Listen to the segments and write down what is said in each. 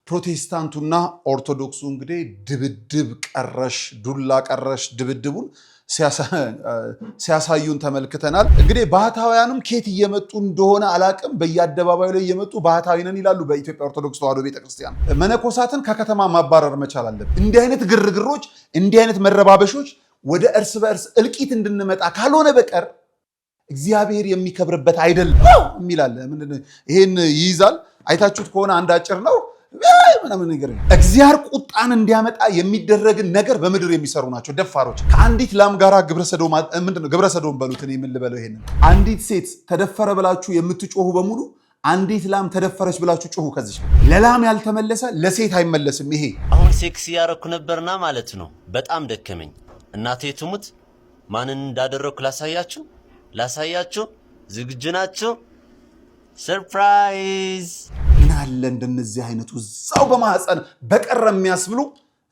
ፕሮቴስታንቱና ኦርቶዶክሱ እንግዲህ ድብድብ ቀረሽ ዱላ ቀረሽ ድብድቡን ሲያሳዩን ተመልክተናል። እንግዲህ ባህታውያንም ኬት እየመጡ እንደሆነ አላቅም በየአደባባዩ ላይ እየመጡ ባህታዊ ነን ይላሉ። በኢትዮጵያ ኦርቶዶክስ ተዋሕዶ ቤተክርስቲያን መነኮሳትን ከከተማ ማባረር መቻል አለብን። እንዲህ አይነት ግርግሮች፣ እንዲህ አይነት መረባበሾች ወደ እርስ በእርስ እልቂት እንድንመጣ ካልሆነ በቀር እግዚአብሔር የሚከብርበት አይደለም የሚላል። ይሄን ይይዛል። አይታችሁት ከሆነ አንድ አጭር ነው ምናምን ነገር እግዚአብሔር ቁጣን እንዲያመጣ የሚደረግን ነገር በምድር የሚሰሩ ናቸው ደፋሮች። ከአንዲት ላም ጋራ ግብረሰዶም በሉት። እኔ ምን ልበለው? ይሄንን አንዲት ሴት ተደፈረ ብላችሁ የምትጮሁ በሙሉ አንዲት ላም ተደፈረች ብላችሁ ጮሁ። ከዚህ ለላም ያልተመለሰ ለሴት አይመለስም። ይሄ አሁን ሴክስ ያረኩ ነበርና ማለት ነው። በጣም ደከመኝ። እናቴ ትሙት ማንን እንዳደረኩ ላሳያችሁ። ዝግጁ ናችሁ? ሰርፕራይዝ! ምን አለ እንደነዚህ አይነቱ እዛው በማህፀን በቀረ የሚያስብሉ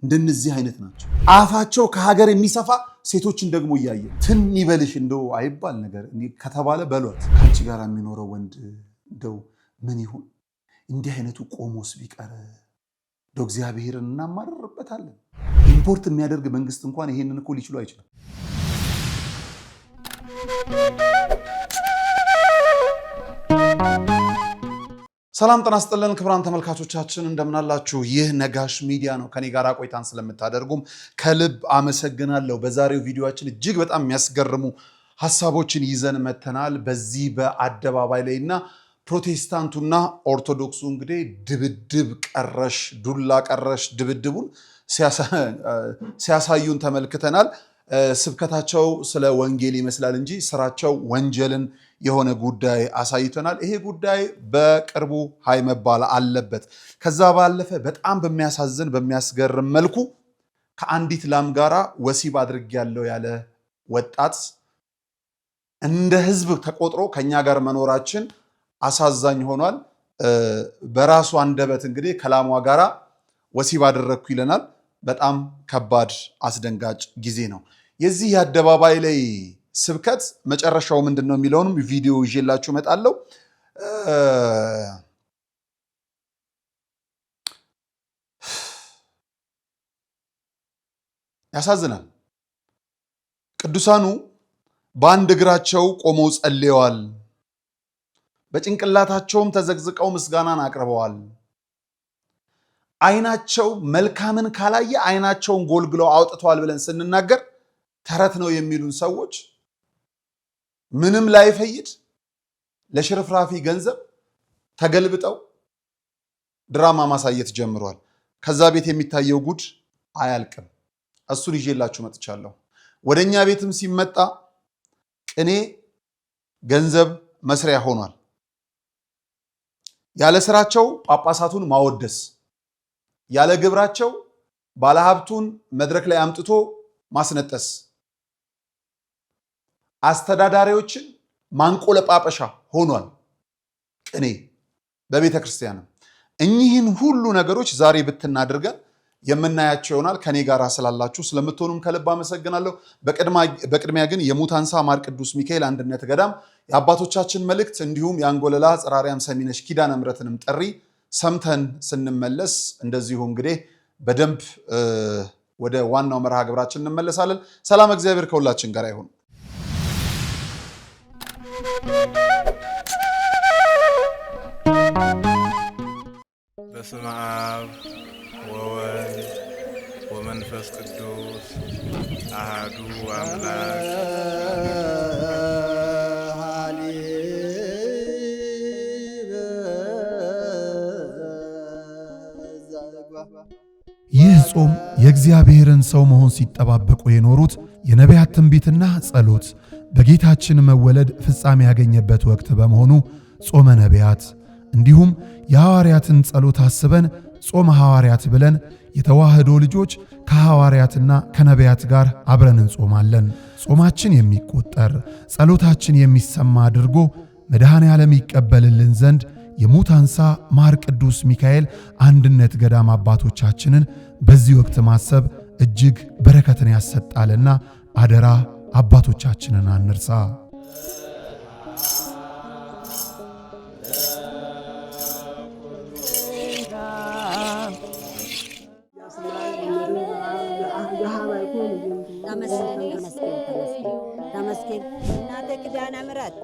እንደነዚህ አይነት ናቸው። አፋቸው ከሀገር የሚሰፋ ሴቶችን ደግሞ እያየ ትን ይበልሽ እንደው አይባል ነገር ከተባለ በሏት። ከአንቺ ጋር የሚኖረው ወንድ እንደው ምን ይሁን? እንዲህ አይነቱ ቆሞስ ቢቀር እንደው እግዚአብሔርን እናማርርበታለን። ኢምፖርት የሚያደርግ መንግስት እንኳን ይሄንን እኮ ሊችሉ አይችልም። ሰላም ጤና ይስጥልን ክቡራን ተመልካቾቻችን እንደምናላችሁ። ይህ ነጋሽ ሚዲያ ነው። ከኔ ጋር ቆይታን ስለምታደርጉም ከልብ አመሰግናለሁ። በዛሬው ቪዲዮአችን እጅግ በጣም የሚያስገርሙ ሐሳቦችን ይዘን መተናል። በዚህ በአደባባይ ላይና ፕሮቴስታንቱና ኦርቶዶክሱ እንግዲህ ድብድብ ቀረሽ ዱላ ቀረሽ ድብድቡን ሲያሳዩን ተመልክተናል። ስብከታቸው ስለ ወንጌል ይመስላል እንጂ ስራቸው ወንጀልን የሆነ ጉዳይ አሳይተናል። ይሄ ጉዳይ በቅርቡ ሃይ መባል አለበት። ከዛ ባለፈ በጣም በሚያሳዝን በሚያስገርም መልኩ ከአንዲት ላም ጋራ ወሲብ አድርጌያለሁ ያለ ወጣት እንደ ህዝብ ተቆጥሮ ከኛ ጋር መኖራችን አሳዛኝ ሆኗል። በራሱ አንደበት እንግዲህ ከላሟ ጋራ ወሲብ አደረግኩ ይለናል። በጣም ከባድ አስደንጋጭ ጊዜ ነው። የዚህ የአደባባይ ላይ ስብከት መጨረሻው ምንድነው የሚለውንም ቪዲዮ ይዤላችሁ እመጣለሁ። ያሳዝናል። ቅዱሳኑ በአንድ እግራቸው ቆመው ጸልየዋል። በጭንቅላታቸውም ተዘግዝቀው ምስጋናን አቅርበዋል። አይናቸው መልካምን ካላየ አይናቸውን ጎልግለው አውጥተዋል ብለን ስንናገር ተረት ነው የሚሉን ሰዎች ምንም ላይፈይድ ለሽርፍራፊ ገንዘብ ተገልብጠው ድራማ ማሳየት ጀምሯል። ከዛ ቤት የሚታየው ጉድ አያልቅም። እሱን ይዤላችሁ መጥቻለሁ። ወደኛ ቤትም ሲመጣ ቅኔ ገንዘብ መስሪያ ሆኗል። ያለ ስራቸው ጳጳሳቱን ማወደስ፣ ያለ ግብራቸው ባለሀብቱን መድረክ ላይ አምጥቶ ማስነጠስ፣ አስተዳዳሪዎችን ማንቆለጳጳሻ ሆኗል ቅኔ በቤተ ክርስቲያን። እኚህን ሁሉ ነገሮች ዛሬ ብትናደርገን የምናያቸው ይሆናል። ከኔ ጋር ስላላችሁ ስለምትሆኑም ከልብ አመሰግናለሁ። በቅድሚያ ግን የሙታንሳ ማር ቅዱስ ሚካኤል አንድነት ገዳም የአባቶቻችን መልእክት እንዲሁም የአንጎለላ ጽራሪያም ሰሚነሽ ኪዳነ ምሕረትንም ጥሪ ሰምተን ስንመለስ እንደዚሁ እንግዲህ በደንብ ወደ ዋናው መርሃ ግብራችን እንመለሳለን። ሰላም እግዚአብሔር ከሁላችን ጋር ይሁን። በስመ አብ ወወልድ ወመንፈስ ቅዱስ አሐዱ አምላክ። ይህ ጾም የእግዚአብሔርን ሰው መሆን ሲጠባበቁ የኖሩት የነቢያት ትንቢትና ጸሎት በጌታችን መወለድ ፍጻሜ ያገኘበት ወቅት በመሆኑ ጾመ ነቢያት እንዲሁም የሐዋርያትን ጸሎት አስበን ጾመ ሐዋርያት ብለን የተዋህዶ ልጆች ከሐዋርያትና ከነቢያት ጋር አብረን እንጾማለን። ጾማችን የሚቆጠር ጸሎታችን የሚሰማ አድርጎ መድኃኔ ዓለም ይቀበልልን ዘንድ የሙታንሳ ማር ቅዱስ ሚካኤል አንድነት ገዳም አባቶቻችንን በዚህ ወቅት ማሰብ እጅግ በረከትን ያሰጣልና አደራ አባቶቻችንን አንርሳ።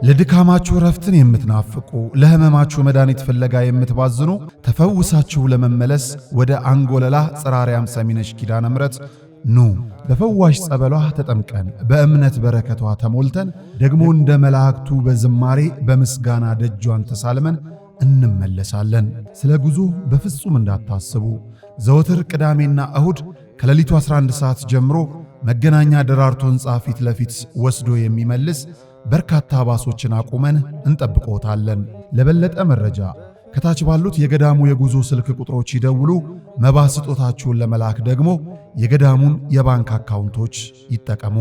ለድካማችሁ ረፍትን የምትናፍቁ ለህመማችሁ መድኃኒት ፍለጋ የምትባዝኑ ተፈውሳችሁ ለመመለስ ወደ አንጎለላ ጽራሪያም ሰሚነሽ ኪዳነ ምሕረት ኑ። በፈዋሽ ጸበሏ ተጠምቀን በእምነት በረከቷ ተሞልተን ደግሞ እንደ መላእክቱ በዝማሬ በምስጋና ደጇን ተሳልመን እንመለሳለን። ስለ ጉዞ በፍጹም እንዳታስቡ። ዘወትር ቅዳሜና እሁድ ከሌሊቱ 11 ሰዓት ጀምሮ መገናኛ ደራርቱ ሕንፃ ፊት ለፊት ወስዶ የሚመልስ በርካታ ባሶችን አቁመን እንጠብቆታለን። ለበለጠ መረጃ ከታች ባሉት የገዳሙ የጉዞ ስልክ ቁጥሮች ይደውሉ። መባ ስጦታችሁን ለመላክ ደግሞ የገዳሙን የባንክ አካውንቶች ይጠቀሙ።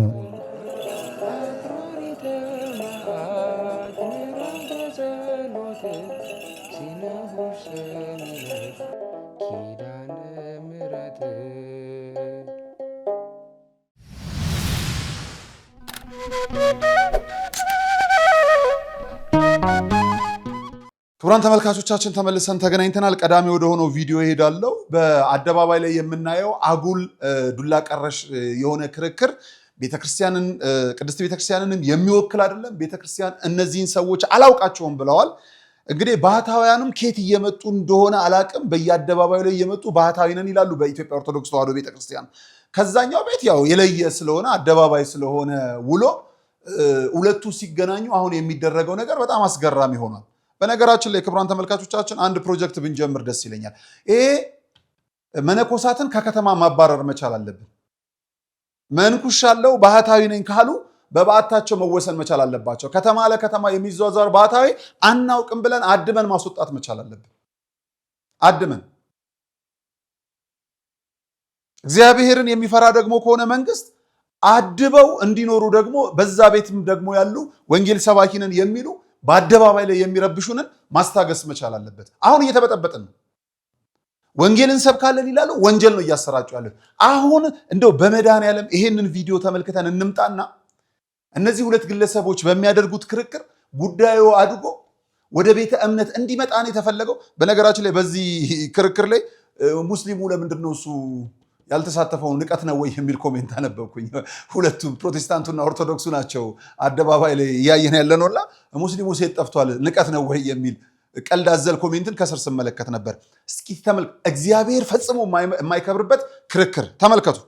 ክቡራን ተመልካቾቻችን ተመልሰን ተገናኝተናል። ቀዳሚ ወደ ሆነው ቪዲዮ ይሄዳለው። በአደባባይ ላይ የምናየው አጉል ዱላ ቀረሽ የሆነ ክርክር ቤተክርስቲያንን ቅድስት ቤተክርስቲያንንም የሚወክል አይደለም። ቤተክርስቲያን እነዚህን ሰዎች አላውቃቸውም ብለዋል። እንግዲህ ባህታውያንም ኬት እየመጡ እንደሆነ አላቅም። በየአደባባዩ ላይ እየመጡ ባህታዊ ነን ይላሉ በኢትዮጵያ ኦርቶዶክስ ተዋሕዶ ቤተክርስቲያን። ከዛኛው ቤት ያው የለየ ስለሆነ አደባባይ ስለሆነ ውሎ ሁለቱ ሲገናኙ አሁን የሚደረገው ነገር በጣም አስገራሚ ሆኗል። በነገራችን ላይ ክቡራን ተመልካቾቻችን አንድ ፕሮጀክት ብንጀምር ደስ ይለኛል። ይሄ መነኮሳትን ከከተማ ማባረር መቻል አለብን። መንኩሻለው ባህታዊ ነኝ ካሉ በበዓታቸው መወሰን መቻል አለባቸው። ከተማ ለከተማ የሚዟዟር ባህታዊ አናውቅም ብለን አድመን ማስወጣት መቻል አለብን። አድመን እግዚአብሔርን የሚፈራ ደግሞ ከሆነ መንግስት አድበው እንዲኖሩ ደግሞ በዛ ቤትም ደግሞ ያሉ ወንጌል ሰባኪንን የሚሉ በአደባባይ ላይ የሚረብሹንን ማስታገስ መቻል አለበት። አሁን እየተበጠበጥን ነው። ወንጌልን ሰብካለን ይላሉ፣ ወንጀል ነው እያሰራጩ ያለው። አሁን እንደው በመድኃኔዓለም ይሄንን ቪዲዮ ተመልክተን እንምጣና እነዚህ ሁለት ግለሰቦች በሚያደርጉት ክርክር ጉዳዩ አድጎ ወደ ቤተ እምነት እንዲመጣ ነው የተፈለገው። በነገራችን ላይ በዚህ ክርክር ላይ ሙስሊሙ ለምንድን ነው እሱ ያልተሳተፈው ንቀት ነው ወይ የሚል ኮሜንት አነበብኩኝ። ሁለቱም ፕሮቴስታንቱና ኦርቶዶክሱ ናቸው አደባባይ ላይ እያየን ያለነውና ሙስሊሙ ሴት ጠፍቷል ንቀት ነው ወይ የሚል ቀልድ አዘል ኮሜንትን ከስር ስመለከት ነበር። እስኪ ተመልከቱ። እግዚአብሔር ፈጽሞ የማይከብርበት ክርክር ተመልከቱ።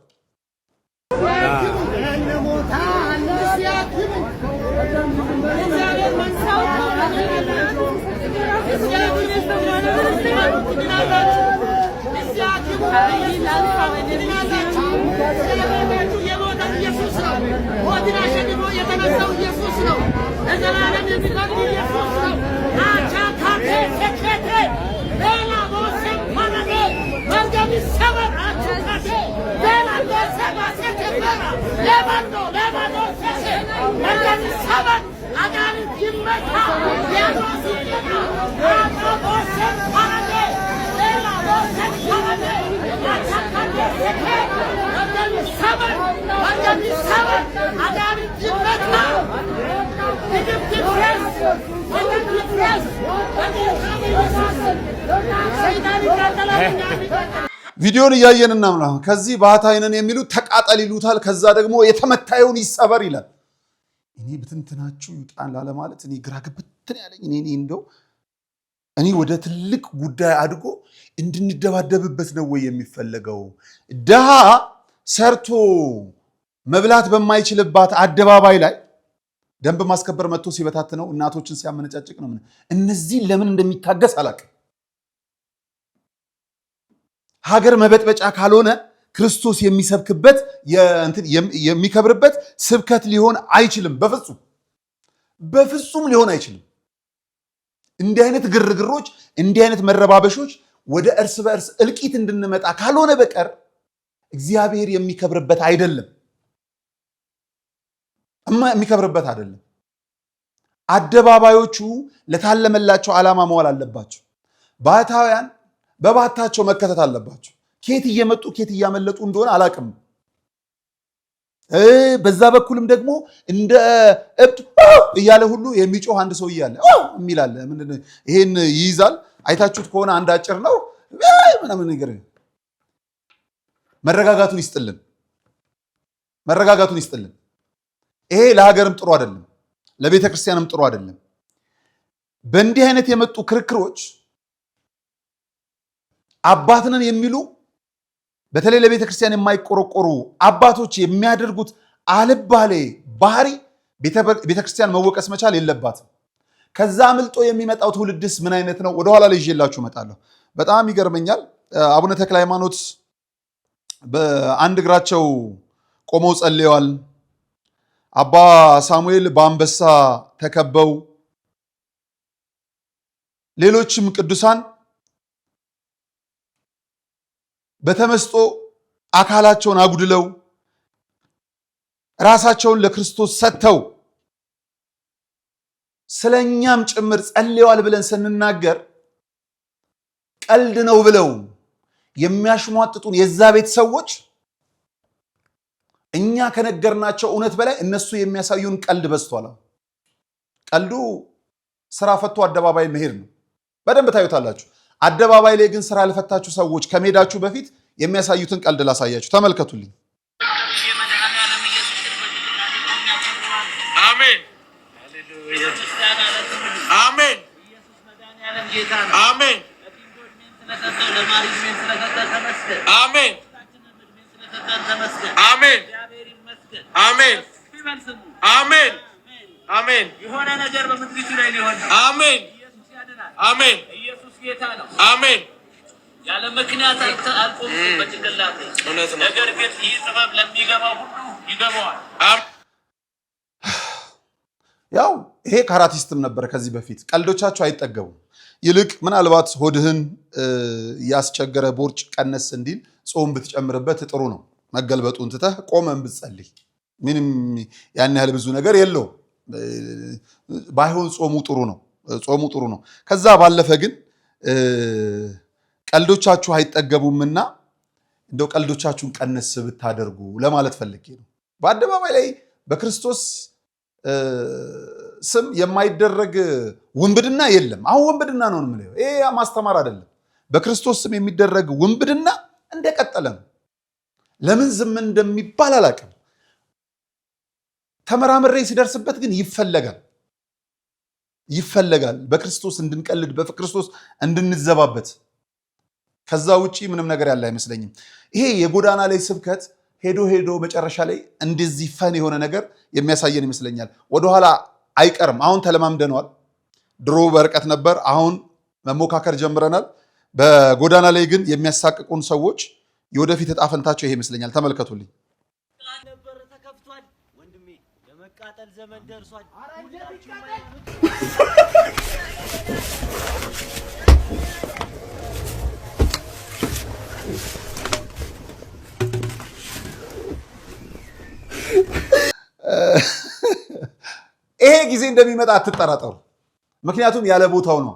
ቪዲዮን እያየንና ምናምን ከዚህ ባህታዊ ነን የሚሉት ተቃጠል ይሉታል። ከዛ ደግሞ የተመታየውን ይሰበር ይላል። እኔ ብትንትናችሁ ይውጣን ላለማለት እኔ ግራ ግብትን ያለኝ እኔ እንደው እኔ ወደ ትልቅ ጉዳይ አድጎ እንድንደባደብበት ነው ወይ የሚፈለገው? ድሃ ሰርቶ መብላት በማይችልባት አደባባይ ላይ ደንብ ማስከበር መጥቶ ሲበታትነው እናቶችን ሲያመነጫጭቅ ነው። እነዚህ ለምን እንደሚታገስ አላውቅም። ሀገር መበጥበጫ ካልሆነ ክርስቶስ የሚሰብክበት የሚከብርበት ስብከት ሊሆን አይችልም። በፍጹም ሊሆን አይችልም። እንዲህ አይነት ግርግሮች፣ እንዲህ አይነት መረባበሾች ወደ እርስ በእርስ እልቂት እንድንመጣ ካልሆነ በቀር እግዚአብሔር የሚከብርበት አይደለም። የሚከብርበት አይደለም። አደባባዮቹ ለታለመላቸው ዓላማ መዋል አለባቸው። ባህታውያን በባታቸው መከተት አለባቸው። ኬት እየመጡ ኬት እያመለጡ እንደሆነ አላቅም። በዛ በኩልም ደግሞ እንደ እብድ እያለ ሁሉ የሚጮህ አንድ ሰው እያለ የሚላለ ምንድነው? ይሄን ይይዛል። አይታችሁት ከሆነ አንድ አጭር ነው ምናምን ነገር። መረጋጋቱን ይስጥልን። መረጋጋቱን ይስጥልን። ይሄ ለሀገርም ጥሩ አይደለም፣ ለቤተ ክርስቲያንም ጥሩ አይደለም። በእንዲህ አይነት የመጡ ክርክሮች አባትነን የሚሉ በተለይ ለቤተ ክርስቲያን የማይቆረቆሩ አባቶች የሚያደርጉት አልባሌ ባህሪ ቤተ ክርስቲያን መወቀስ መቻል የለባትም። ከዛ አምልጦ የሚመጣው ትውልድስ ምን አይነት ነው? ወደኋላ ላይ ይዤላችሁ እመጣለሁ። በጣም ይገርመኛል። አቡነ ተክለ ሃይማኖት በአንድ እግራቸው ቆመው ጸልየዋል። አባ ሳሙኤል በአንበሳ ተከበው፣ ሌሎችም ቅዱሳን በተመስጦ አካላቸውን አጉድለው ራሳቸውን ለክርስቶስ ሰጥተው ስለኛም ጭምር ጸልየዋል ብለን ስንናገር ቀልድ ነው ብለው የሚያሽሟጥጡን የዛ ቤት ሰዎች እኛ ከነገርናቸው እውነት በላይ እነሱ የሚያሳዩን ቀልድ በዝቷል። ቀልዱ ስራ ፈቶ አደባባይ መሄድ ነው። በደንብ ታዩታላችሁ። አደባባይ ላይ ግን ስራ ያልፈታችሁ ሰዎች ከመሄዳችሁ በፊት የሚያሳዩትን ቀልድ ላሳያችሁ። ተመልከቱልኝ። አሜን አሜን አሜን አሜን አሜን አሜን አሜን አሜን። የሆነ ነገር በምድሪቱ ላይ ሊሆን አሜን አሜን። ኢየሱስ ጌታ ነው። አሜን። ያለ ምክንያት አልቆምም በጭንቅላቴ። ነገር ግን ይህ ጥበብ ለሚገባው ሁሉ ይገባዋል። ያው ይሄ ካራቲስትም ነበር ከዚህ በፊት። ቀልዶቻቸው አይጠገቡም። ይልቅ ምናልባት ሆድህን ያስቸገረ ቦርጭ ቀነስ እንዲል ጾም ብትጨምርበት ጥሩ ነው። መገልበጡን ትተህ ቆመን ብትጸልይ ምንም ያን ያህል ብዙ ነገር የለውም። ባይሆን ጾሙ ጥሩ ነው። ጾሙ ጥሩ ነው። ከዛ ባለፈ ግን ቀልዶቻችሁ አይጠገቡምና እንደው ቀልዶቻችሁን ቀነስ ብታደርጉ ለማለት ፈልጌ ነው። በአደባባይ ላይ በክርስቶስ ስም የማይደረግ ውንብድና የለም። አሁን ውንብድና ነው የምለው። ይሄ ማስተማር አይደለም። በክርስቶስ ስም የሚደረግ ውንብድና እንደቀጠለ ነው። ለምን ዝም እንደሚባል አላውቅም። ተመራምሬ ሲደርስበት ግን ይፈለጋል በክርስቶስ እንድንቀልድ፣ በክርስቶስ እንድንዘባበት። ከዛ ውጪ ምንም ነገር ያለ አይመስለኝም። ይሄ የጎዳና ላይ ስብከት ሄዶ መጨረሻ ላይ እንደዚህ ፈን የሆነ ነገር የሚያሳየን ይመስለኛል። ወደኋላ አይቀርም። አሁን ተለማምደነዋል። ድሮ በርቀት ነበር፣ አሁን መሞካከር ጀምረናል። በጎዳና ላይ ግን የሚያሳቅቁን ሰዎች የወደፊት ዕጣ ፈንታቸው ይሄ ይመስለኛል። ተመልከቱልኝ። የመቃጠል ዘመን ደርሷል። ይሄ ጊዜ እንደሚመጣ አትጠራጠሩ። ምክንያቱም ያለ ቦታው ነው፣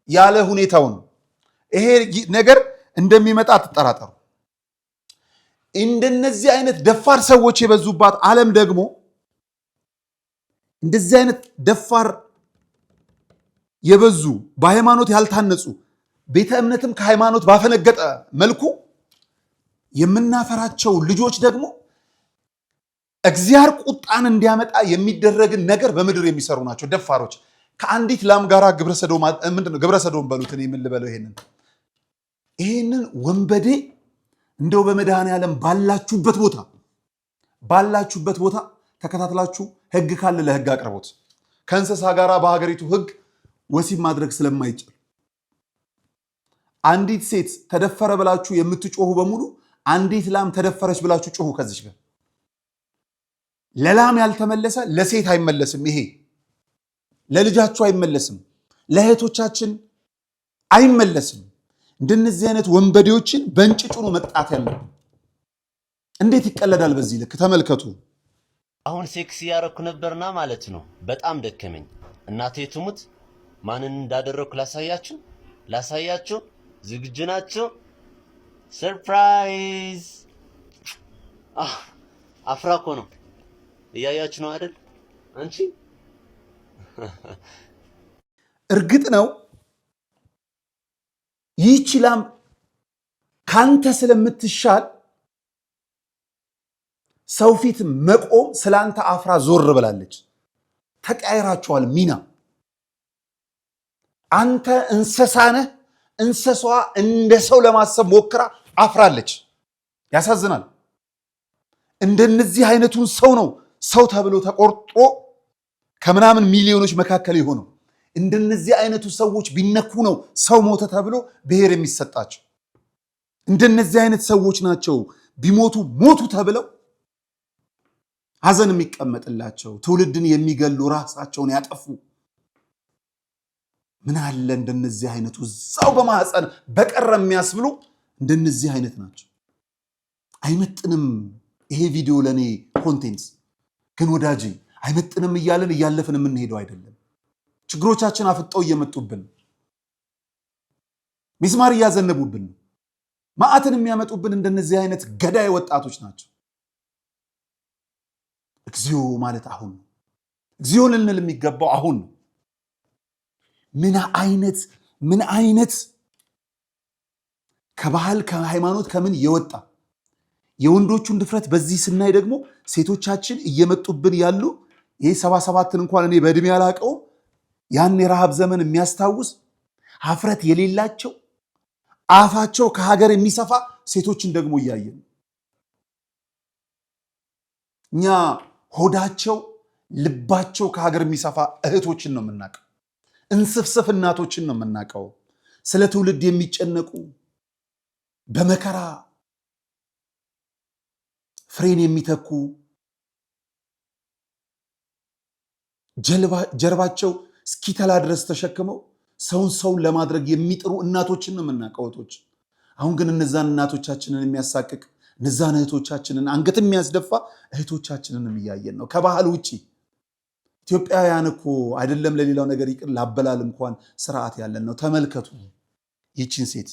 ያለ ሁኔታው ነው። ይሄ ነገር እንደሚመጣ አትጠራጠሩ። እንደነዚህ አይነት ደፋር ሰዎች የበዙባት ዓለም ደግሞ እንደዚህ አይነት ደፋር የበዙ በሃይማኖት ያልታነጹ ቤተ እምነትም ከሃይማኖት ባፈነገጠ መልኩ የምናፈራቸው ልጆች ደግሞ እግዚአብሔር ቁጣን እንዲያመጣ የሚደረግን ነገር በምድር የሚሰሩ ናቸው። ደፋሮች ከአንዲት ላም ጋር ግብረሰዶም በሉትን የምንልበለው ይሄንን ወንበዴ እንደው በመድኃኔዓለም ባላችሁበት ቦታ ተከታትላችሁ ሕግ ካለ ለሕግ አቅርቦት። ከእንስሳ ጋር በሀገሪቱ ሕግ ወሲብ ማድረግ ስለማይችል አንዲት ሴት ተደፈረ ብላችሁ የምትጮሁ በሙሉ አንዲት ላም ተደፈረች ብላችሁ ጮሁ። ከዚች ጋር ለላም ያልተመለሰ ለሴት አይመለስም። ይሄ ለልጃችሁ አይመለስም፣ ለእህቶቻችን አይመለስም። እንደነዚህ አይነት ወንበዴዎችን በእንጭጩ ነው መቅጣት ያለው። እንዴት ይቀለዳል በዚህ ልክ? ተመልከቱ። አሁን ሴክስ ያረኩ ነበርና ማለት ነው። በጣም ደከመኝ። እናቴ ትሙት ማንን እንዳደረኩ ላሳያችሁ። ዝግጁ ናችሁ? ሰርፕራይዝ! አፍራኮ ነው። እያያችሁ ነው አይደል? አንቺ እርግጥ ነው ይህች ላም ካንተ ስለምትሻል ሰው ፊት መቆም ስላንተ አፍራ ዞር ብላለች። ተቀያይራችኋል ሚና። አንተ እንስሳ ነህ፣ እንስሷ እንደ ሰው ለማሰብ ሞክራ አፍራለች። ያሳዝናል። እንደነዚህ አይነቱን ሰው ነው ሰው ተብሎ ተቆርጦ ከምናምን ሚሊዮኖች መካከል የሆነው። እንደነዚህ አይነቱ ሰዎች ቢነኩ ነው ሰው ሞተ ተብሎ ብሔር የሚሰጣቸው። እንደነዚህ አይነት ሰዎች ናቸው ቢሞቱ ሞቱ ተብለው ሐዘን የሚቀመጥላቸው፣ ትውልድን የሚገሉ፣ ራሳቸውን ያጠፉ። ምን አለ እንደነዚህ አይነቱ እዛው በማህፀን በቀረ የሚያስብሉ እንደነዚህ አይነት ናቸው። አይመጥንም ይሄ ቪዲዮ ለኔ ኮንቴንት ግን ወዳጄ አይመጥንም እያለን እያለፍን የምንሄደው አይደለም። ችግሮቻችን አፍጠው እየመጡብን፣ ሚስማር እያዘነቡብን፣ መዓትን የሚያመጡብን እንደነዚህ አይነት ገዳይ ወጣቶች ናቸው። እግዚኦ ማለት አሁን ነው። እግዚኦ ልንል የሚገባው አሁን ነው። ምን አይነት ከባህል ከሃይማኖት ከምን የወጣ የወንዶቹን ድፍረት በዚህ ስናይ ደግሞ ሴቶቻችን እየመጡብን ያሉ ይህ 77ን እንኳን እኔ በእድሜ ያላቀው ያን የረሃብ ዘመን የሚያስታውስ ሀፍረት የሌላቸው አፋቸው ከሀገር የሚሰፋ ሴቶችን ደግሞ እያየን እኛ ሆዳቸው ልባቸው ከሀገር የሚሰፋ እህቶችን ነው የምናውቀው። እንስፍስፍ እናቶችን ነው የምናውቀው። ስለ ትውልድ የሚጨነቁ በመከራ ፍሬን የሚተኩ ጀርባቸው እስኪተላ ድረስ ተሸክመው ሰውን ለማድረግ የሚጥሩ እናቶችን ነው የምናውቀው እህቶች። አሁን ግን እነዛን እናቶቻችንን የሚያሳቅቅ እነዛን እህቶቻችንን አንገት የሚያስደፋ እህቶቻችንን እያየን ነው። ከባህል ውጪ ኢትዮጵያውያን እኮ አይደለም ለሌላው ነገር ይቅር ላበላል እንኳን ስርዓት ያለን ነው። ተመልከቱ ይቺን ሴት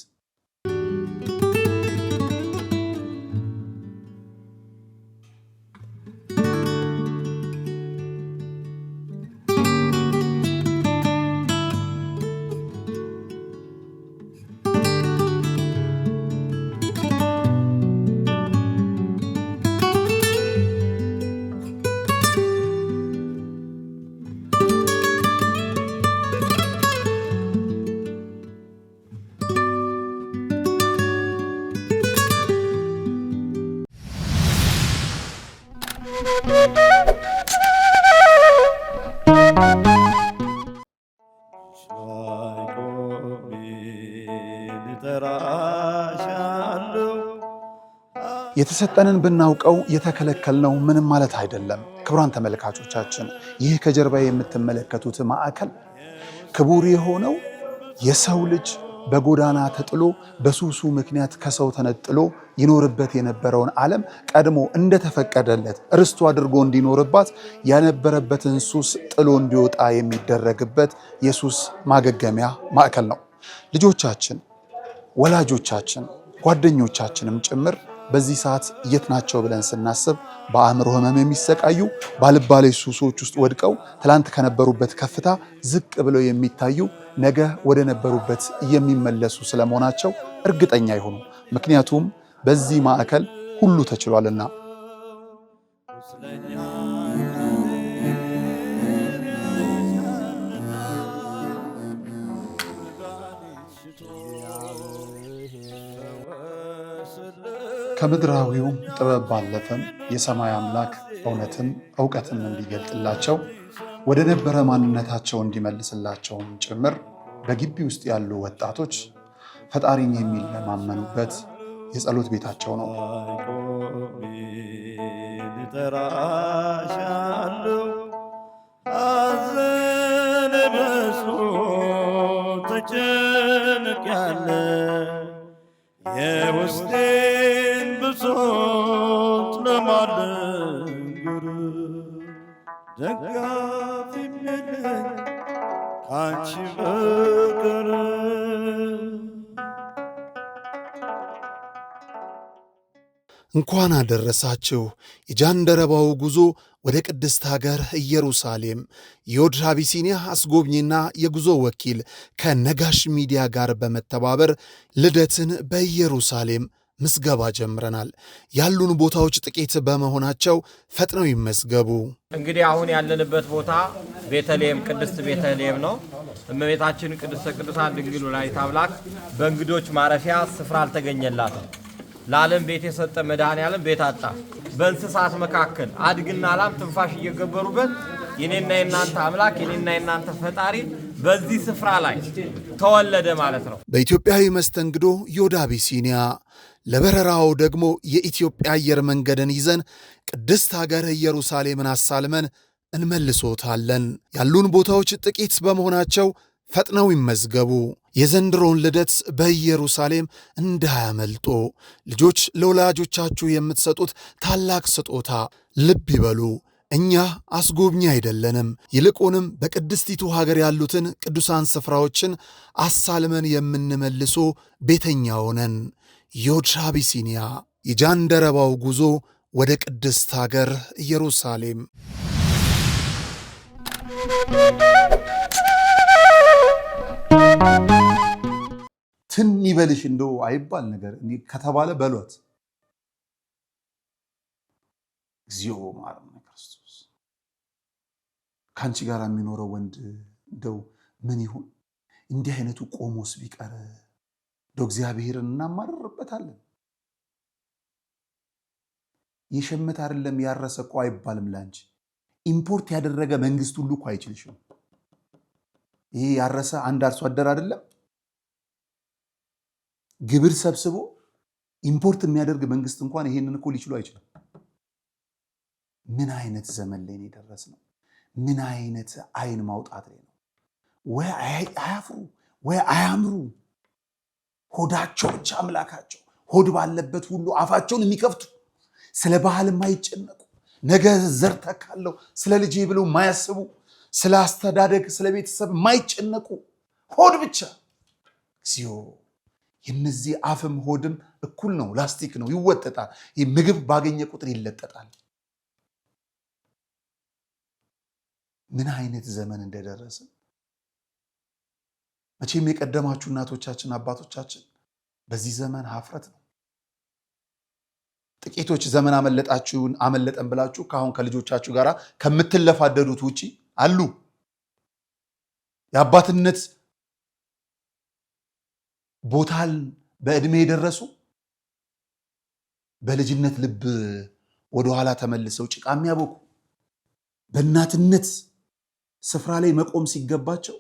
የተሰጠንን ብናውቀው የተከለከልነው ምንም ማለት አይደለም። ክቡራን ተመልካቾቻችን ይህ ከጀርባ የምትመለከቱት ማዕከል ክቡር የሆነው የሰው ልጅ በጎዳና ተጥሎ በሱሱ ምክንያት ከሰው ተነጥሎ ይኖርበት የነበረውን ዓለም ቀድሞ እንደተፈቀደለት ርስቱ አድርጎ እንዲኖርባት የነበረበትን ሱስ ጥሎ እንዲወጣ የሚደረግበት የሱስ ማገገሚያ ማዕከል ነው። ልጆቻችን፣ ወላጆቻችን፣ ጓደኞቻችንም ጭምር በዚህ ሰዓት የት ናቸው ብለን ስናስብ በአእምሮ ህመም የሚሰቃዩ ባልባሌ ሱሶች ውስጥ ወድቀው ትላንት ከነበሩበት ከፍታ ዝቅ ብለው የሚታዩ ነገ ወደ ነበሩበት የሚመለሱ ስለመሆናቸው እርግጠኛ ይሁኑ። ምክንያቱም በዚህ ማዕከል ሁሉ ተችሏልና። ከምድራዊው ጥበብ ባለፈም የሰማይ አምላክ እውነትን እውቀትን እንዲገልጥላቸው ወደ ነበረ ማንነታቸው እንዲመልስላቸውም ጭምር በግቢ ውስጥ ያሉ ወጣቶች ፈጣሪን የሚለማመኑበት የጸሎት ቤታቸው ነው። የውስጤን ብሶት ለማልነግር ደጋፊ የለኝ ካንቺ በቀር። እንኳን አደረሳችሁ። የጃንደረባው ጉዞ ወደ ቅድስት ሀገር ኢየሩሳሌም የዮድ አቢሲኒያ አስጎብኚና የጉዞ ወኪል ከነጋሽ ሚዲያ ጋር በመተባበር ልደትን በኢየሩሳሌም ምዝገባ ጀምረናል። ያሉን ቦታዎች ጥቂት በመሆናቸው ፈጥነው ይመዝገቡ። እንግዲህ አሁን ያለንበት ቦታ ቤተልሔም ቅድስት ቤተልሔም ነው። እመቤታችን ቅድስተ ቅዱሳን ድንግል ወላዲተ አምላክ በእንግዶች ማረፊያ ስፍራ አልተገኘላትም። ለዓለም ቤት የሰጠ መድኃኔዓለም ቤት አጣ። በእንስሳት መካከል አድግና ላም ትንፋሽ እየገበሩበት የኔና የናንተ አምላክ የኔና የናንተ ፈጣሪ በዚህ ስፍራ ላይ ተወለደ ማለት ነው። በኢትዮጵያዊ መስተንግዶ ዮድ አቢሲኒያ፣ ለበረራው ደግሞ የኢትዮጵያ አየር መንገድን ይዘን ቅድስት ሀገር ኢየሩሳሌምን አሳልመን እንመልሶታለን። ያሉን ቦታዎች ጥቂት በመሆናቸው ፈጥነው ይመዝገቡ። የዘንድሮን ልደት በኢየሩሳሌም እንዳያመልጦ። ልጆች ለወላጆቻችሁ የምትሰጡት ታላቅ ስጦታ። ልብ ይበሉ፣ እኛ አስጎብኚ አይደለንም። ይልቁንም በቅድስቲቱ ሀገር ያሉትን ቅዱሳን ስፍራዎችን አሳልመን የምንመልሶ ቤተኛ ሆነን። ዮድ አቢሲኒያ፣ የጃንደረባው ጉዞ ወደ ቅድስት ሀገር ኢየሩሳሌም። ትን ይበልሽ እንደው አይባል ነገር ከተባለ በሏት። እግዚኦ ማረነ ክርስቶስ። ከአንቺ ጋር የሚኖረው ወንድ እንደው ምን ይሁን? እንዲህ አይነቱ ቆሞስ ቢቀር እንደው እግዚአብሔርን እናማርርበታለን። የሸመት አይደለም ያረሰ እኮ አይባልም ላንቺ። ኢምፖርት ያደረገ መንግስት ሁሉ እኮ አይችልሽም። ይሄ ያረሰ አንድ አርሶ አደር አይደለም ግብር ሰብስቦ ኢምፖርት የሚያደርግ መንግስት እንኳን ይሄንን እኮ ሊችሉ አይችልም። ምን አይነት ዘመን ላይ ነው የደረስነው? ምን አይነት አይን ማውጣት ላይ ነው? ወይ አያፍሩ ወይ አያምሩ። ሆዳቸው ብቻ አምላካቸው፣ ሆድ ባለበት ሁሉ አፋቸውን የሚከፍቱ፣ ስለ ባህል የማይጨነቁ፣ ነገ ዘር ተካለው ስለ ልጄ ብለው የማያስቡ፣ ስለ አስተዳደግ ስለ ቤተሰብ የማይጨነቁ፣ ሆድ ብቻ። እግዚኦ! የነዚህ አፍም ሆድም እኩል ነው፣ ላስቲክ ነው፣ ይወጠጣል። ይህ ምግብ ባገኘ ቁጥር ይለጠጣል። ምን አይነት ዘመን እንደደረሰ መቼም የቀደማችሁ እናቶቻችን አባቶቻችን በዚህ ዘመን ሀፍረት ነው። ጥቂቶች ዘመን አመለጠን ብላችሁ ካሁን ከልጆቻችሁ ጋር ከምትለፋደዱት ውጪ አሉ። የአባትነት ቦታል በእድሜ የደረሱ በልጅነት ልብ ወደኋላ ተመልሰው ጭቃ የሚያቦኩ በእናትነት ስፍራ ላይ መቆም ሲገባቸው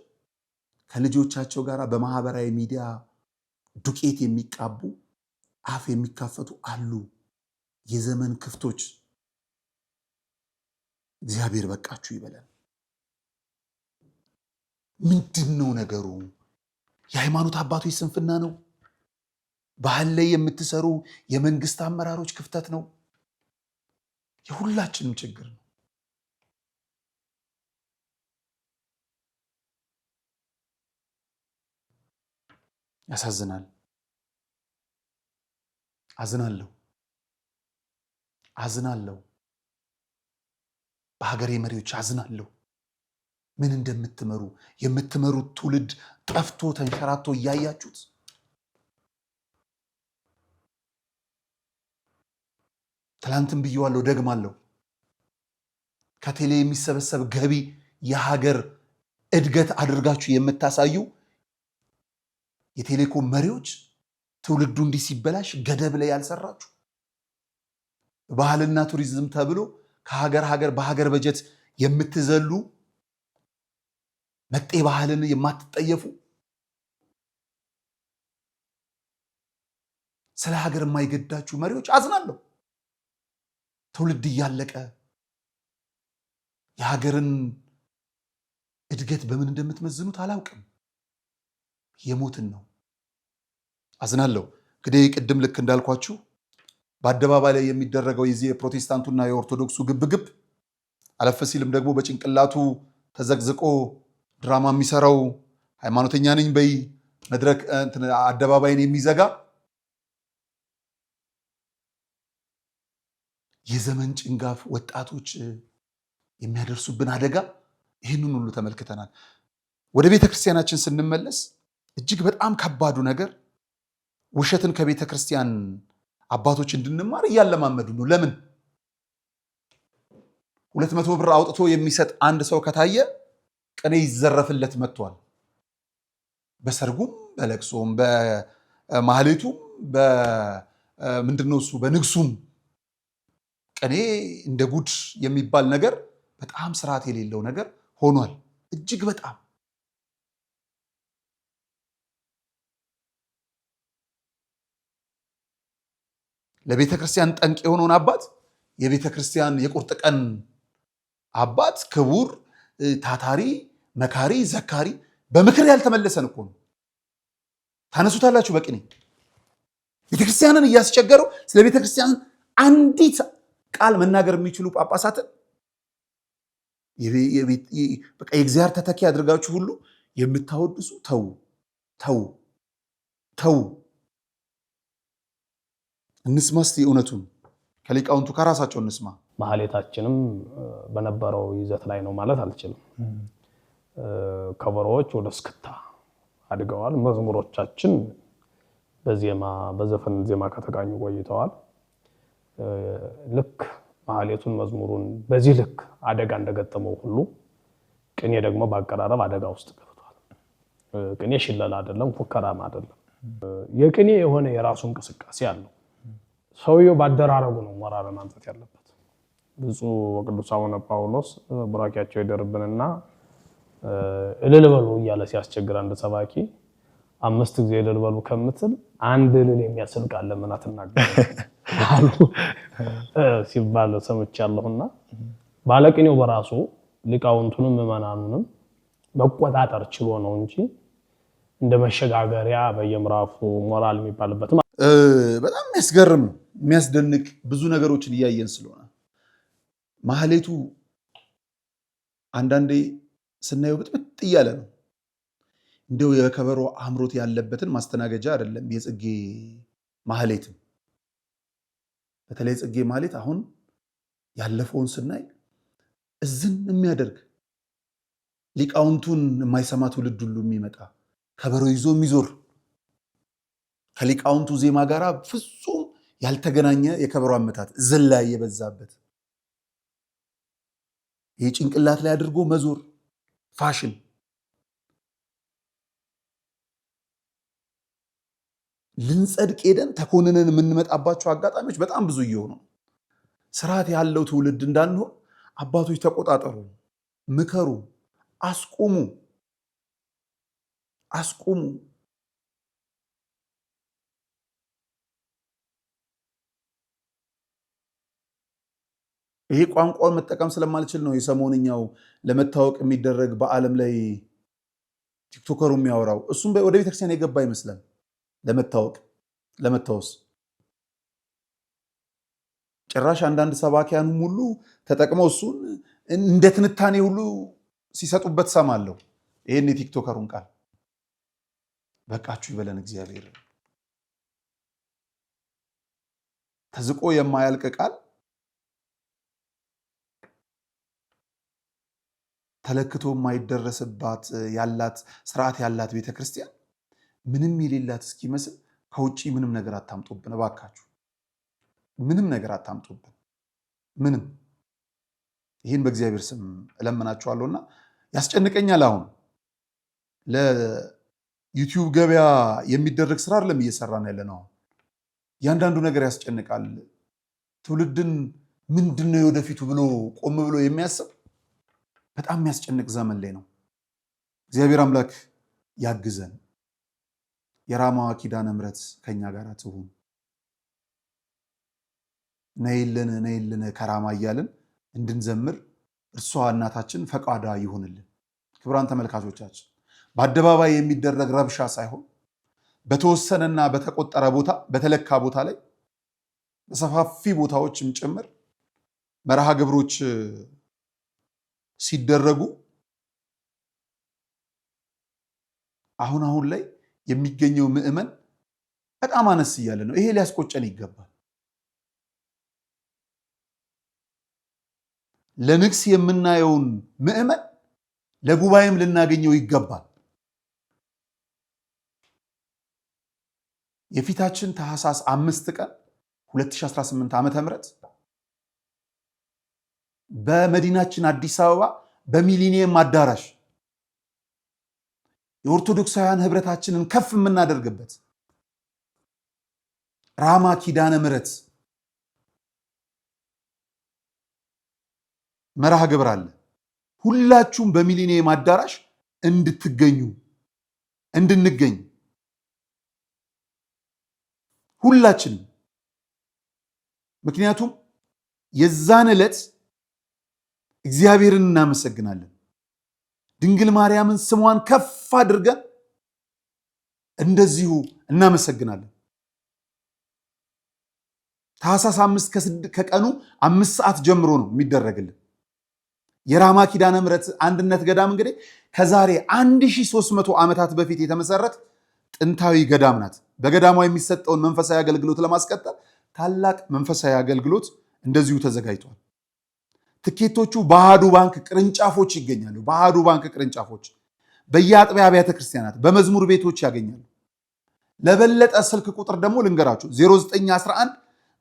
ከልጆቻቸው ጋር በማህበራዊ ሚዲያ ዱቄት የሚቃቡ አፍ የሚካፈቱ አሉ። የዘመን ክፍቶች። እግዚአብሔር በቃችሁ ይበላል። ምንድን ነው ነገሩ? የሃይማኖት አባቶች ስንፍና ነው? ባህል ላይ የምትሰሩ የመንግስት አመራሮች ክፍተት ነው? የሁላችንም ችግር ነው። ያሳዝናል። አዝናለሁ። በሀገሬ መሪዎች አዝናለሁ። ምን እንደምትመሩ የምትመሩት ትውልድ ጠፍቶ ተንሸራቶ እያያችሁት። ትላንትም ብየዋለሁ፣ ደግማለሁ። ከቴሌ የሚሰበሰብ ገቢ የሀገር እድገት አድርጋችሁ የምታሳዩ የቴሌኮም መሪዎች ትውልዱ እንዲህ ሲበላሽ ገደብ ላይ ያልሰራችሁ፣ ባህልና ቱሪዝም ተብሎ ከሀገር በሀገር በጀት የምትዘሉ መጤ ባህልን የማትጠየፉ፣ ስለ ሀገር የማይገዳችሁ መሪዎች አዝናለሁ። ትውልድ እያለቀ የሀገርን እድገት በምን እንደምትመዝኑት አላውቅም። የሞትን ነው። አዝናለሁ። እንግዲህ ቅድም ልክ እንዳልኳችሁ በአደባባይ ላይ የሚደረገው የዚህ የፕሮቴስታንቱና የኦርቶዶክሱ ግብግብ አለፈ ሲልም ደግሞ በጭንቅላቱ ተዘግዝቆ ድራማ የሚሰራው ሃይማኖተኛ ነኝ በይ መድረክ አደባባይን የሚዘጋ የዘመን ጭንጋፍ ወጣቶች የሚያደርሱብን አደጋ፣ ይህንን ሁሉ ተመልክተናል። ወደ ቤተ ክርስቲያናችን ስንመለስ እጅግ በጣም ከባዱ ነገር ውሸትን ከቤተ ክርስቲያን አባቶች እንድንማር እያለማመዱ ነው። ለምን 200 ብር አውጥቶ የሚሰጥ አንድ ሰው ከታየ ቅኔ ይዘረፍለት መጥቷል። በሰርጉም በለቅሶም በማህሌቱም በምንድነው እሱ በንግሱም ቅኔ እንደ ጉድ የሚባል ነገር በጣም ስርዓት የሌለው ነገር ሆኗል። እጅግ በጣም ለቤተ ክርስቲያን ጠንቅ የሆነውን አባት የቤተ ክርስቲያን የቁርጥ ቀን አባት ክቡር፣ ታታሪ፣ መካሪ፣ ዘካሪ በምክር ያልተመለሰን እኮ ነው። ታነሱታላችሁ በቅኔ ቤተክርስቲያንን እያስቸገረው ስለ ቤተክርስቲያን አንዲት ቃል መናገር የሚችሉ ጳጳሳትን በቃ የእግዚአብሔር ተተኪ አድርጋችሁ ሁሉ የምታወድሱ ተው ተው ተው። እንስማ እስቲ እውነቱን ከሊቃውንቱ ከራሳቸው እንስማ። ማህሌታችንም በነበረው ይዘት ላይ ነው ማለት አልችልም። ከበሮዎች ወደ እስክታ አድገዋል። መዝሙሮቻችን በዜማ በዘፈን ዜማ ከተቃኙ ቆይተዋል። ልክ ማህሌቱን መዝሙሩን በዚህ ልክ አደጋ እንደገጠመው ሁሉ ቅኔ ደግሞ በአቀራረብ አደጋ ውስጥ ገብቷል። ቅኔ ሽለላ አይደለም፣ ፉከራም አይደለም። የቅኔ የሆነ የራሱ እንቅስቃሴ አለው። ሰውየው ባደራረጉ ነው ሞራል ማንሳት ያለበት። ብፁዕ ወቅዱስ አቡነ ጳውሎስ ቡራኪያቸው ይደርብንና እልል በሉ እያለ ሲያስቸግር አንድ ሰባኪ 5 ጊዜ እልል በሉ ከምትል አንድ እልል የሚያስል ቃል ለምን አትናገር አሉ ሲባል ሰምቻለሁና ባለቅኔው በራሱ ሊቃውንቱንም ምዕመናኑንም መቆጣጠር ችሎ ነው እንጂ እንደ መሸጋገሪያ በየምራፉ ሞራል የሚባልበት በጣም የሚያስገርም የሚያስደንቅ ብዙ ነገሮችን እያየን ስለሆነ ማህሌቱ አንዳንዴ ስናየው ብጥብጥ እያለ ነው። እንደው የከበሮ አምሮት ያለበትን ማስተናገጃ አይደለም የጽጌ ማህሌትም። በተለይ ጽጌ ማህሌት አሁን ያለፈውን ስናይ እዝን የሚያደርግ ሊቃውንቱን የማይሰማ ትውልድ ሁሉ የሚመጣ ከበሮ ይዞ የሚዞር ከሊቃውንቱ ዜማ ጋር ፍጹም ያልተገናኘ የከበሮ አመታት ዝላይ የበዛበት ይህ ጭንቅላት ላይ አድርጎ መዞር ፋሽን። ልንጸድቅ ሄደን ተኮንነን የምንመጣባቸው አጋጣሚዎች በጣም ብዙ እየሆኑ ነው። ስርዓት ያለው ትውልድ እንዳንሆን አባቶች ተቆጣጠሩ፣ ምከሩ፣ አስቁሙ አስቁሙ። ይሄ ቋንቋውን መጠቀም ስለማልችል ነው የሰሞንኛው ለመታወቅ የሚደረግ በዓለም ላይ ቲክቶከሩ የሚያወራው። እሱም ወደ ቤተክርስቲያን የገባ ይመስላል ለመታወቅ ለመታወስ። ጭራሽ አንዳንድ ሰባኪያኑም ሁሉ ተጠቅመው እሱን እንደ ትንታኔ ሁሉ ሲሰጡበት ሰማለሁ። ይሄን የቲክቶከሩን ቃል በቃችሁ ይበለን እግዚአብሔር። ተዝቆ የማያልቅ ቃል ተለክቶ የማይደረስባት ያላት ስርዓት ያላት ቤተክርስቲያን ምንም የሌላት እስኪመስል ከውጪ ምንም ነገር አታምጡብን እባካችሁ። ምንም ነገር አታምጡብን። ምንም። ይህን በእግዚአብሔር ስም እለምናችኋለሁና ያስጨንቀኛል። አሁን ለዩቲዩብ ገበያ የሚደረግ ስራ አይደለም እየሰራን ያለነው። እያንዳንዱ ነገር ያስጨንቃል። ትውልድን ምንድነው የወደፊቱ ብሎ ቆም ብሎ የሚያስብ በጣም የሚያስጨንቅ ዘመን ላይ ነው። እግዚአብሔር አምላክ ያግዘን። የራማዋ ኪዳነ ምሕረት ከኛ ጋር ትሁን። ነይልን ነይልን ከራማ እያልን እንድንዘምር እርሷ እናታችን ፈቃዳ ይሁንልን። ክቡራን ተመልካቾቻችን በአደባባይ የሚደረግ ረብሻ ሳይሆን በተወሰነና በተቆጠረ ቦታ በተለካ ቦታ ላይ በሰፋፊ ቦታዎችም ጭምር መርሃ ግብሮች ሲደረጉ አሁን ላይ የሚገኘው ምዕመን በጣም አነስ እያለ ነው። ይሄ ሊያስቆጨን ይገባል። ለንግስ የምናየውን ምዕመን ለጉባኤም ልናገኘው ይገባል። የፊታችን ታኅሳስ 5 ቀን 2018 ዓመተ ምህረት በመዲናችን አዲስ አበባ በሚሊኒየም አዳራሽ የኦርቶዶክሳውያን ህብረታችንን ከፍ የምናደርግበት ራማ ኪዳነ ምህረት መርሃ ግብር አለ። ሁላችሁም በሚሊኒየም አዳራሽ እንድንገኝ ሁላችንም። ምክንያቱም የዛን ዕለት እግዚአብሔርን እናመሰግናለን። ድንግል ማርያምን ስሟን ከፍ አድርገን እንደዚሁ እናመሰግናለን። ታኅሳስ 5 ከቀኑ 5 ሰዓት ጀምሮ ነው የሚደረግልን። የራማ ኪዳነ ምህረት አንድነት ገዳም እንግዲህ ከዛሬ 1300 ዓመታት በፊት የተመሰረተ ጥንታዊ ገዳም ናት። በገዳሟ የሚሰጠውን መንፈሳዊ አገልግሎት ለማስቀጠል ታላቅ መንፈሳዊ አገልግሎት እንደዚሁ ተዘጋጅቷል። ትኬቶቹ በአሃዱ ባንክ ቅርንጫፎች ይገኛሉ። በአሃዱ ባንክ ቅርንጫፎች በየአጥቢያ አብያተ ክርስቲያናት በመዝሙር ቤቶች ያገኛሉ። ለበለጠ ስልክ ቁጥር ደግሞ ልንገራችሁ 0911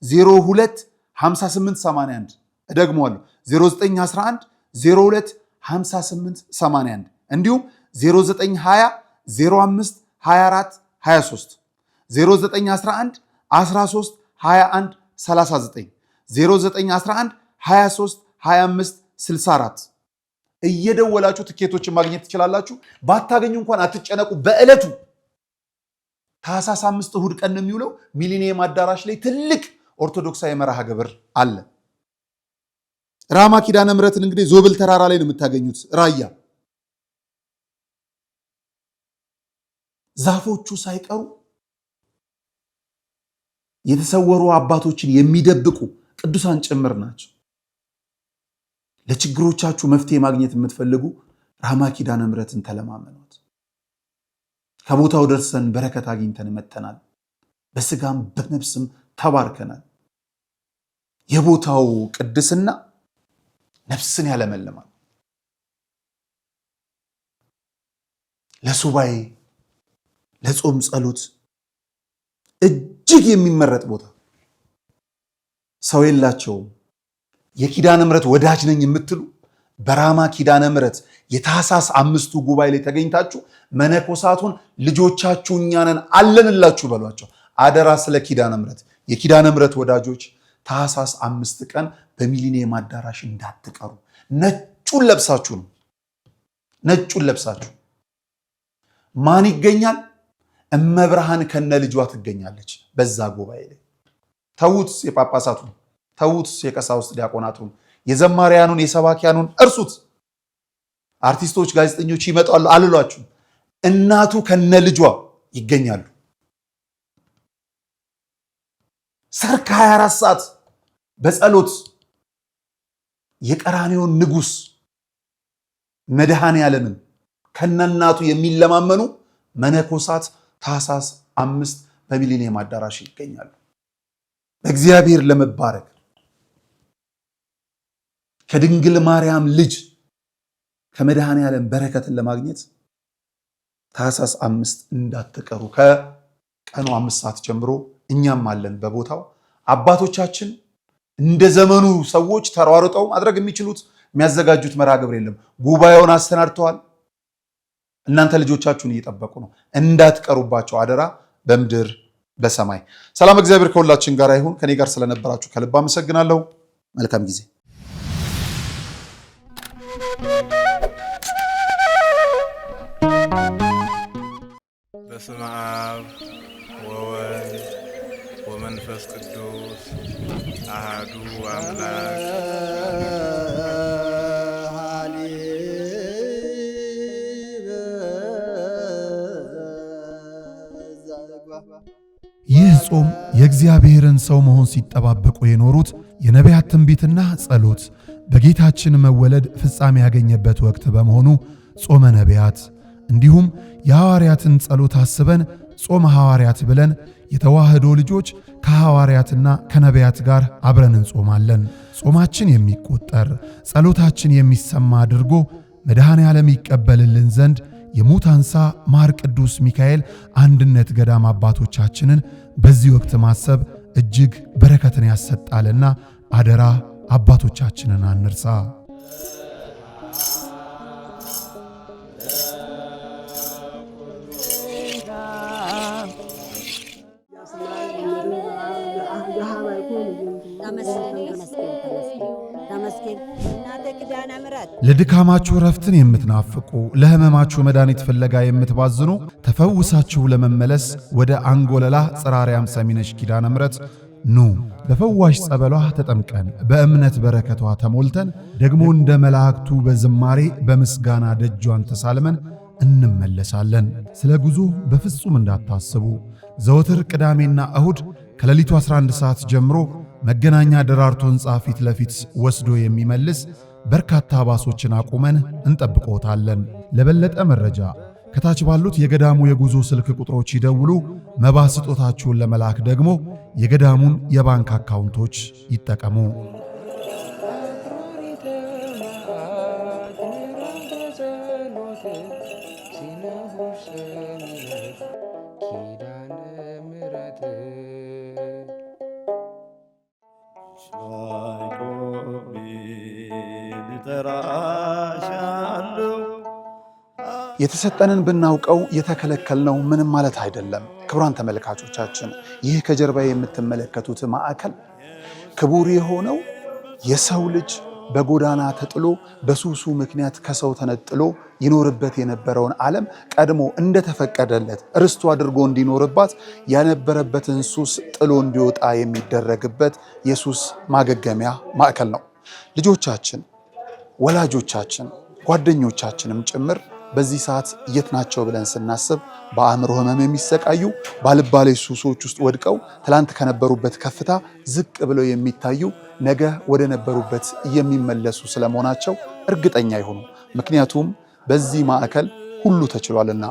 02 5881 እደግመዋለሁ 0911 02 5881 እንዲሁም 0920 05 24 23 0911 13 21 39 0911 23 25 64 እየደወላችሁ ትኬቶችን ማግኘት ትችላላችሁ። ባታገኙ እንኳን አትጨነቁ። በዕለቱ ታኅሳስ 5 እሁድ ቀን የሚውለው ሚሊኒየም አዳራሽ ላይ ትልቅ ኦርቶዶክሳዊ መርሃ ግብር አለ። ራማ ኪዳነ ምህረትን እንግዲህ ዞብል ተራራ ላይ ነው የምታገኙት። ራያ ዛፎቹ ሳይቀሩ የተሰወሩ አባቶችን የሚደብቁ ቅዱሳን ጭምር ናቸው። ለችግሮቻችሁ መፍትሄ ማግኘት የምትፈልጉ ራማ ኪዳነ ምህረትን ተለማመኗት። ከቦታው ደርሰን በረከት አግኝተን መጥተናል። በስጋም በነፍስም ተባርከናል። የቦታው ቅድስና ነፍስን ያለመልማል። ለሱባኤ ለጾም ጸሎት እጅግ የሚመረጥ ቦታ። ሰው የላቸውም የኪዳነ ምህረት ወዳጅ ነኝ የምትሉ በራማ ኪዳነ ምህረት የታኅሳስ 5ቱ ጉባኤ ላይ ተገኝታችሁ መነኮሳቱን ልጆቻችሁ እኛ ነን አለንላችሁ በሏቸው። አደራ ስለ ኪዳነ ምህረት የኪዳነ ምህረት ወዳጆች ታኅሳስ 5 ቀን በሚሊኒየም አዳራሽ እንዳትቀሩ። ነጩን ለብሳችሁ ነው። ነጩን ለብሳችሁ ማን ይገኛል? እመብርሃን ከነ ልጇ ትገኛለች በዛ ጉባኤ ላይ። ተዉት የጳጳሳቱን፣ ተዉት የቀሳውስት ዲያቆናቱን፣ የዘማሪያኑን የሰባኪያኑን እርሱት። አርቲስቶች፣ ጋዜጠኞች ይመጣሉ አልሏችሁ። እናቱ ከነ ልጇ ይገኛሉ። ሰርክ 24 ሰዓት በጸሎት የቀራንዮን ንጉሥ መድኃኔ ዓለምን ከነናቱ የሚለማመኑ መነኮሳት ታኅሳስ 5 በሚሊኒየም አዳራሽ ይገኛሉ። እግዚአብሔር ለመባረክ ከድንግል ማርያም ልጅ ከመድኃኔ ዓለም በረከትን ለማግኘት ታኅሳስ 5 እንዳትቀሩ። ከቀኑ 5 ሰዓት ጀምሮ እኛም አለን በቦታው። አባቶቻችን እንደ ዘመኑ ሰዎች ተሯሩጠው ማድረግ የሚችሉት የሚያዘጋጁት መርሃ ግብር የለም። ጉባኤውን አሰናድተዋል። እናንተ ልጆቻችሁን እየጠበቁ ነው። እንዳትቀሩባቸው አደራ። በምድር በሰማይ ሰላም እግዚአብሔር ከሁላችን ጋር ይሁን። ከኔ ጋር ስለነበራችሁ ከልብ አመሰግናለሁ። መልካም ጊዜ። በስመ አብ ወወልድ ወመንፈስ ቅዱስ አሐዱ አምላክ። ይህ ጾም የእግዚአብሔርን ሰው መሆን ሲጠባበቁ የኖሩት የነቢያት ትንቢትና ጸሎት በጌታችን መወለድ ፍጻሜ ያገኘበት ወቅት በመሆኑ ጾመ ነቢያት እንዲሁም የሐዋርያትን ጸሎት አስበን ጾመ ሐዋርያት ብለን የተዋህዶ ልጆች ከሐዋርያትና ከነቢያት ጋር አብረን እንጾማለን። ጾማችን የሚቆጠር ጸሎታችን የሚሰማ አድርጎ መድኃኔ ዓለም ይቀበልልን ዘንድ የሙታንሳ ማር ቅዱስ ሚካኤል አንድነት ገዳም አባቶቻችንን በዚህ ወቅት ማሰብ እጅግ በረከትን ያሰጣልና አደራ አባቶቻችንን አንርሳ። ለድካማችሁ ረፍትን የምትናፍቁ ለህመማችሁ መድኃኒት ፍለጋ የምትባዝኑ ተፈውሳችሁ ለመመለስ ወደ አንጎለላ ጽራሪያም ሰሚነሽ ኪዳነ ምሕረት ኑ። በፈዋሽ ጸበሏ ተጠምቀን በእምነት በረከቷ ተሞልተን ደግሞ እንደ መላእክቱ በዝማሬ በምስጋና ደጇን ተሳልመን እንመለሳለን። ስለ ጉዞ በፍጹም እንዳታስቡ። ዘወትር ቅዳሜና እሁድ ከሌሊቱ 11 ሰዓት ጀምሮ መገናኛ ደራርቱ ሕንፃ ፊት ለፊት ወስዶ የሚመልስ በርካታ ባሶችን አቁመን እንጠብቆታለን። ለበለጠ መረጃ ከታች ባሉት የገዳሙ የጉዞ ስልክ ቁጥሮች ይደውሉ። መባ ስጦታችሁን ለመላክ ደግሞ የገዳሙን የባንክ አካውንቶች ይጠቀሙ። የተሰጠንን ብናውቀው የተከለከልነው ምንም ማለት አይደለም። ክቡራን ተመልካቾቻችን ይህ ከጀርባ የምትመለከቱት ማዕከል ክቡር የሆነው የሰው ልጅ በጎዳና ተጥሎ በሱሱ ምክንያት ከሰው ተነጥሎ ይኖርበት የነበረውን ዓለም ቀድሞ እንደተፈቀደለት ርስቱ አድርጎ እንዲኖርባት ያነበረበትን ሱስ ጥሎ እንዲወጣ የሚደረግበት የሱስ ማገገሚያ ማዕከል ነው። ልጆቻችን፣ ወላጆቻችን፣ ጓደኞቻችንም ጭምር በዚህ ሰዓት የት ናቸው ብለን ስናስብ በአእምሮ ህመም የሚሰቃዩ ባልባሌ ሱሶች ውስጥ ወድቀው ትላንት ከነበሩበት ከፍታ ዝቅ ብለው የሚታዩ ነገ ወደ ነበሩበት የሚመለሱ ስለመሆናቸው እርግጠኛ ይሁኑ። ምክንያቱም በዚህ ማዕከል ሁሉ ተችሏልና።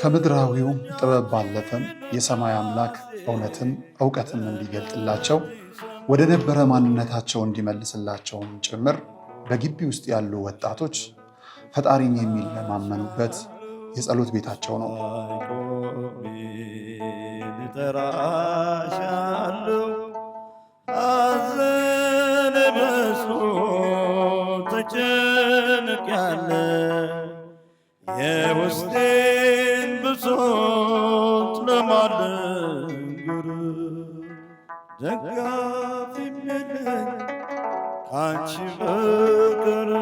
ከምድራዊውም ጥበብ ባለፈም የሰማይ አምላክ እውነትን ዕውቀትን እንዲገልጥላቸው ወደ ነበረ ማንነታቸው እንዲመልስላቸውም ጭምር በግቢ ውስጥ ያሉ ወጣቶች ፈጣሪን የሚለማመኑበት የጸሎት ቤታቸው ነው። የውስጤን ብሶት ለማልነግር ደጋፊ የለኝ ካንቺ በቀር